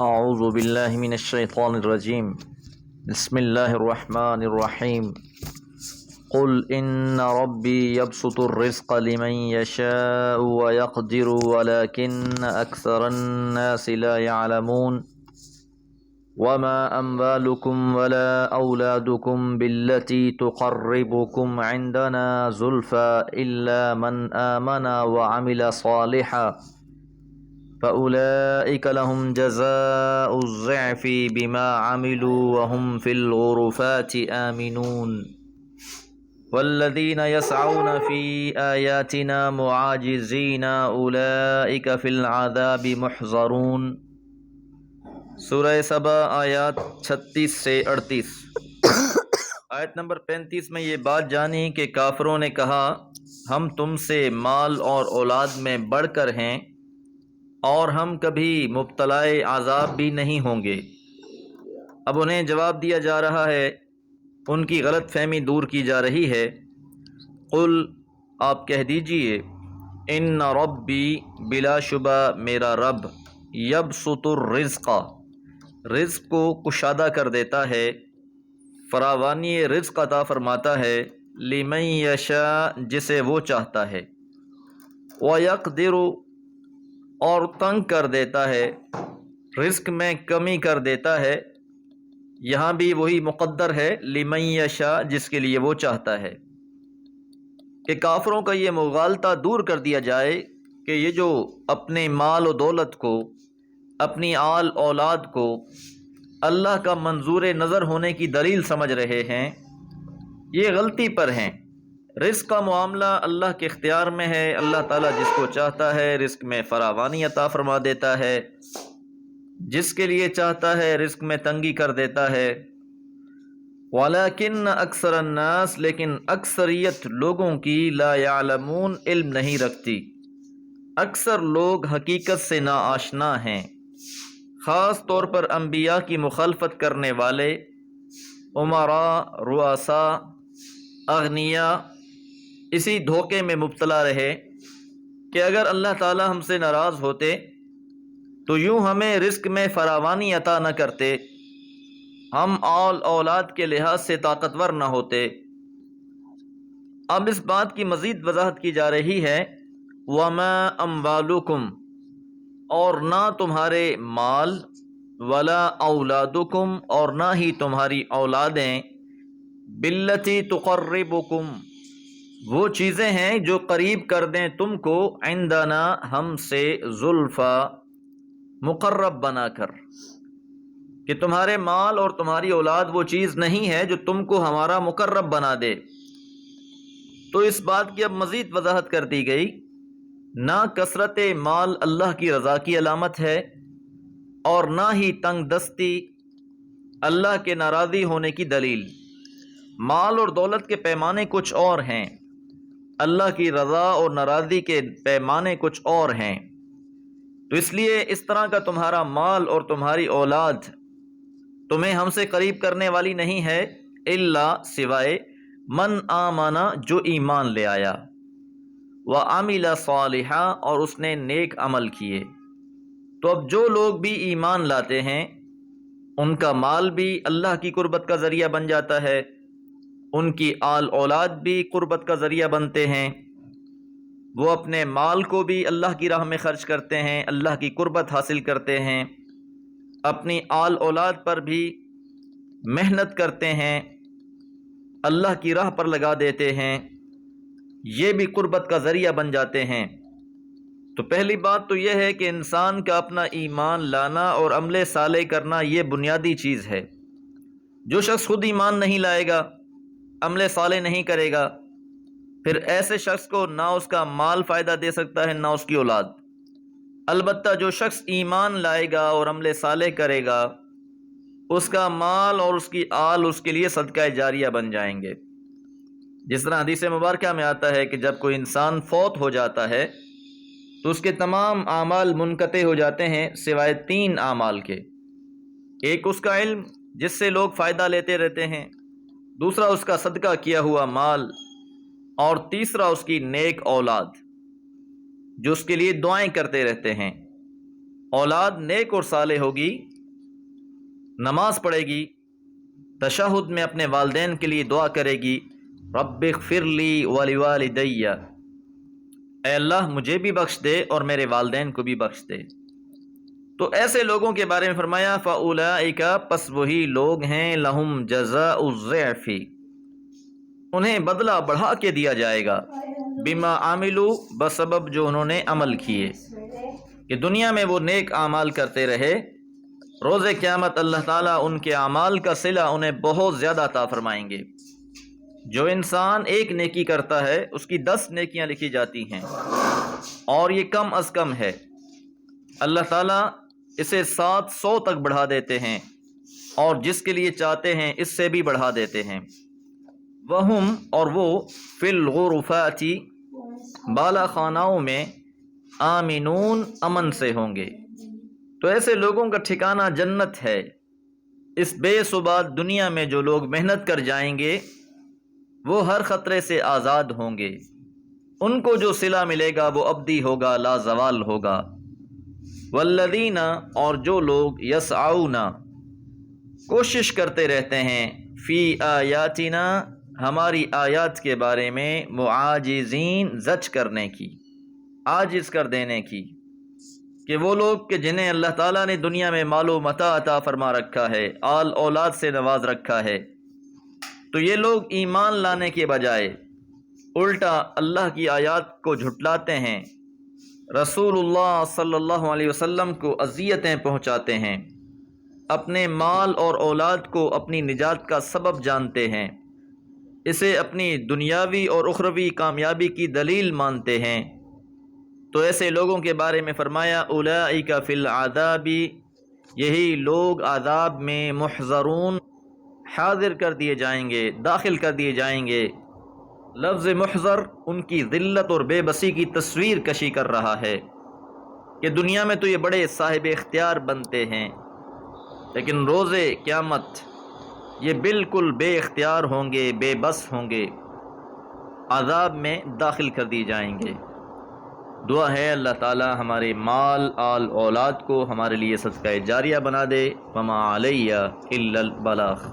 اعوذ باللہ من الشیطان الرجیم بسم اللہ الرحمن الرحیم قل ان ربی یبسط الرزق لمن یشاء ویقدر ولکن اکثر الناس لا يعلمون وما اموالکم ولا اولادکم بالتي تقربکم عندنا زلفى الا من آمن وعمل صالحا فَأُولَئِكَ لَهُمْ جَزَاءُ الضِّعْفِ بِمَا عَمِلُوا وَهُمْ فِي الْغُرُفَاتِ آمِنُونَ وَالَّذِينَ يَسْعَوْنَ فِي آيَاتِنَا مُعَاجِزِينَ أُولَئِكَ فِي الْعَذَابِ مُحْضَرُونَ۔ سورہ سبا آیات 36 سے 38۔ آیت نمبر 35 میں یہ بات جانی کہ کافروں نے کہا ہم تم سے مال اور اولاد میں بڑھ کر ہیں اور ہم کبھی مبتلا عذاب بھی نہیں ہوں گے۔ اب انہیں جواب دیا جا رہا ہے، ان کی غلط فہمی دور کی جا رہی ہے۔ قل آپ کہہ دیجئے ان ربی بلا شبہ میرا رب یبسط الرزق رزق کو کشادہ کر دیتا ہے، فراوانی رزق عطا فرماتا ہے، لمن یشاء جسے وہ چاہتا ہے، ویقدر اور تنگ کر دیتا ہے، رزق میں کمی کر دیتا ہے۔ یہاں بھی وہی مقدر ہے لمن یشاء جس کے لیے وہ چاہتا ہے، کہ کافروں کا یہ مغالطہ دور کر دیا جائے کہ یہ جو اپنے مال و دولت کو، اپنی آل اولاد کو اللہ کا منظور نظر ہونے کی دلیل سمجھ رہے ہیں، یہ غلطی پر ہیں۔ رزق کا معاملہ اللہ کے اختیار میں ہے، اللہ تعالیٰ جس کو چاہتا ہے رزق میں فراوانی عطا فرما دیتا ہے، جس کے لیے چاہتا ہے رزق میں تنگی کر دیتا ہے۔ وَلَكِنَّ أَكْثَرَ النَّاسِ لیکن اکثریت لوگوں کی لا يعلمون علم نہیں رکھتی، اکثر لوگ حقیقت سے ناآشنا ہیں، خاص طور پر انبیاء کی مخالفت کرنے والے، امراء، رؤساء، اغنیاء اسی دھوکے میں مبتلا رہے کہ اگر اللہ تعالی ہم سے ناراض ہوتے تو یوں ہمیں رزق میں فراوانی عطا نہ کرتے، ہم اولاد کے لحاظ سے طاقتور نہ ہوتے۔ اب اس بات کی مزید وضاحت کی جا رہی ہے، وما اموالکم اور نہ تمہارے مال، ولا اولادکم اور نہ ہی تمہاری اولادیں، باللتی تقربکم وہ چیزیں ہیں جو قریب کر دیں تم کو، عندنا ہم سے، زلفا مقرب بنا کر، کہ تمہارے مال اور تمہاری اولاد وہ چیز نہیں ہے جو تم کو ہمارا مقرب بنا دے۔ تو اس بات کی اب مزید وضاحت کر دی گئی، نہ کثرت مال اللہ کی رضا کی علامت ہے اور نہ ہی تنگ دستی اللہ کے ناراضی ہونے کی دلیل۔ مال اور دولت کے پیمانے کچھ اور ہیں، اللہ کی رضا اور ناراضی کے پیمانے کچھ اور ہیں۔ تو اس لیے اس طرح کا تمہارا مال اور تمہاری اولاد تمہیں ہم سے قریب کرنے والی نہیں ہے، الا سوائے من آمنا جو ایمان لے آیا، وعمل صالحا اور اس نے نیک عمل کیے۔ تو اب جو لوگ بھی ایمان لاتے ہیں ان کا مال بھی اللہ کی قربت کا ذریعہ بن جاتا ہے، ان کی آل اولاد بھی قربت کا ذریعہ بنتے ہیں، وہ اپنے مال کو بھی اللہ کی راہ میں خرچ کرتے ہیں، اللہ کی قربت حاصل کرتے ہیں، اپنی آل اولاد پر بھی محنت کرتے ہیں، اللہ کی راہ پر لگا دیتے ہیں، یہ بھی قربت کا ذریعہ بن جاتے ہیں۔ تو پہلی بات تو یہ ہے کہ انسان کا اپنا ایمان لانا اور عمل صالح کرنا یہ بنیادی چیز ہے۔ جو شخص خود ایمان نہیں لائے گا، عمل صالح نہیں کرے گا، پھر ایسے شخص کو نہ اس کا مال فائدہ دے سکتا ہے نہ اس کی اولاد۔ البتہ جو شخص ایمان لائے گا اور عمل صالح کرے گا، اس کا مال اور اس کی آل اس کے لیے صدقہ جاریہ بن جائیں گے۔ جس طرح حدیث مبارکہ میں آتا ہے کہ جب کوئی انسان فوت ہو جاتا ہے تو اس کے تمام اعمال منقطع ہو جاتے ہیں سوائے 3 اعمال کے، ایک اس کا علم جس سے لوگ فائدہ لیتے رہتے ہیں، دوسرا اس کا صدقہ کیا ہوا مال، اور تیسرا اس کی نیک اولاد جو اس کے لیے دعائیں کرتے رہتے ہیں۔ اولاد نیک اور صالح ہوگی نماز پڑھے گی، تشہد میں اپنے والدین کے لیے دعا کرے گی، رب اغفر لی ولوالدی، اے اللہ مجھے بھی بخش دے اور میرے والدین کو بھی بخش دے۔ تو ایسے لوگوں کے بارے میں فرمایا فَأُولَئِكَ، پس وہی لوگ ہیں، لَهُمْ جَزَاءُ الضِّعْفِ، انہیں بدلہ بڑھا کے دیا جائے گا، بما عاملوا، بسبب جو انہوں نے عمل کیے، کہ دنیا میں وہ نیک اعمال کرتے رہے، روز قیامت اللہ تعالیٰ ان کے اعمال کا صلہ انہیں بہت زیادہ عطا فرمائیں گے۔ جو انسان ایک نیکی کرتا ہے اس کی 10 نیکیاں لکھی جاتی ہیں، اور یہ کم از کم ہے، اللہ تعالیٰ اسے 700 تک بڑھا دیتے ہیں، اور جس کے لیے چاہتے ہیں اس سے بھی بڑھا دیتے ہیں۔ وہم، اور وہ، فی الغرفات، بالا خاناؤں میں، آمنون، امن سے ہوں گے۔ تو ایسے لوگوں کا ٹھکانہ جنت ہے۔ اس بے ثبات دنیا میں جو لوگ محنت کر جائیں گے وہ ہر خطرے سے آزاد ہوں گے، ان کو جو صلہ ملے گا وہ ابدی ہوگا، لا زوال ہوگا۔ والذین، اور جو لوگ، یسعون، کوشش کرتے رہتے ہیں، فی آیاتنا، ہماری آیات کے بارے میں، معاجزین، زج کرنے کی، عاجز کر دینے کی، کہ وہ لوگ کہ جنہیں اللہ تعالیٰ نے دنیا میں مال و متاع عطا فرما رکھا ہے، آل اولاد سے نواز رکھا ہے، تو یہ لوگ ایمان لانے کے بجائے الٹا اللہ کی آیات کو جھٹلاتے ہیں، رسول اللہ صلی اللہ علیہ وسلم کو اذیتیں پہنچاتے ہیں، اپنے مال اور اولاد کو اپنی نجات کا سبب جانتے ہیں، اسے اپنی دنیاوی اور اخروی کامیابی کی دلیل مانتے ہیں، تو ایسے لوگوں کے بارے میں فرمایا اولئک فی العذاب، یہی لوگ عذاب میں، محضرون، حاضر کر دیے جائیں گے، داخل کر دیے جائیں گے۔ لفظ محضر ان کی ذلت اور بے بسی کی تصویر کشی کر رہا ہے کہ دنیا میں تو یہ بڑے صاحب اختیار بنتے ہیں، لیکن روز قیامت یہ بالکل بے اختیار ہوں گے، بے بس ہوں گے، عذاب میں داخل کر دیے جائیں گے۔ دعا ہے اللہ تعالی ہمارے مال، آل، اولاد کو ہمارے لیے صدقہ جاریہ بنا دے۔ وما علیہ الا البلاغ۔